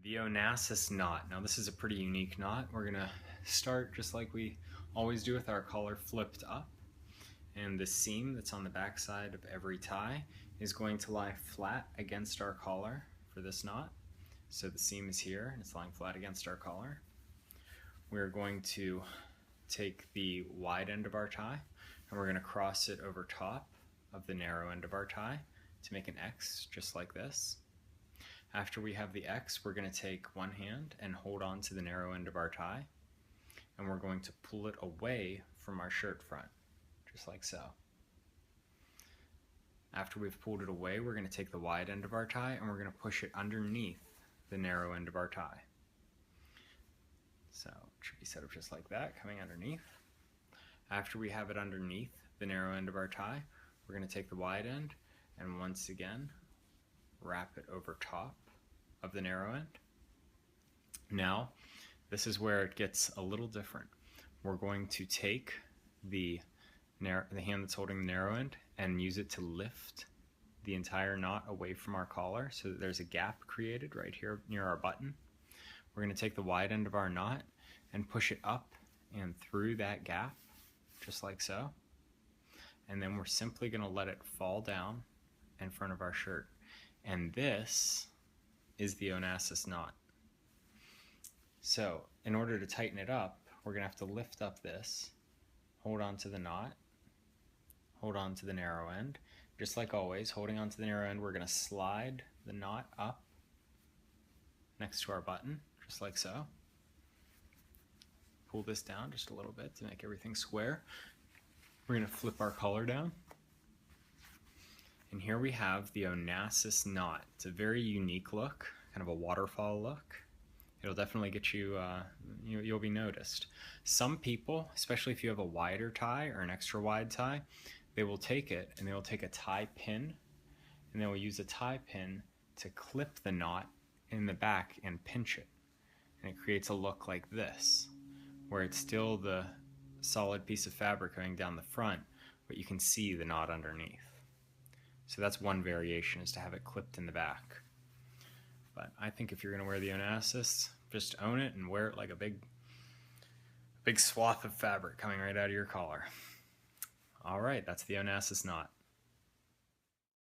The Onassis knot. Now this is a pretty unique knot. We're gonna start just like we always do with our collar flipped up. And the seam that's on the back side of every tie is going to lie flat against our collar for this knot. So the seam is here and it's lying flat against our collar. We're going to take the wide end of our tie and we're going to cross it over top of the narrow end of our tie to make an X just like this. After we have the X, we're going to take one hand and hold on to the narrow end of our tie, and we're going to pull it away from our shirt front, just like so. After we've pulled it away, we're going to take the wide end of our tie and we're going to push it underneath the narrow end of our tie. So it should be set up just like that, coming underneath. After we have it underneath the narrow end of our tie, we're going to take the wide end and once again wrap it over top of the narrow end. Now, this is where it gets a little different. We're going to take the hand that's holding the narrow end and use it to lift the entire knot away from our collar so that there's a gap created right here near our button. We're going to take the wide end of our knot and push it up and through that gap, just like so. And then we're simply going to let it fall down in front of our shirt. And this is the Onassis knot. So in order to tighten it up, we're going to have to lift up this, hold on to the knot, hold on to the narrow end. Just like always, holding on to the narrow end, we're going to slide the knot up next to our button, just like so. Pull this down just a little bit to make everything square. We're going to flip our collar down. And here we have the Onassis knot. It's a very unique look, kind of a waterfall look. It'll definitely get you, you'll be noticed. Some people, especially if you have a wider tie or an extra wide tie, they will take it and they will take a tie pin and they will use a tie pin to clip the knot in the back and pinch it. And it creates a look like this, where it's still the solid piece of fabric going down the front, but you can see the knot underneath. So that's one variation, is to have it clipped in the back. But I think if you're going to wear the Onassis, just own it and wear it like a big swath of fabric coming right out of your collar. All right, that's the Onassis knot.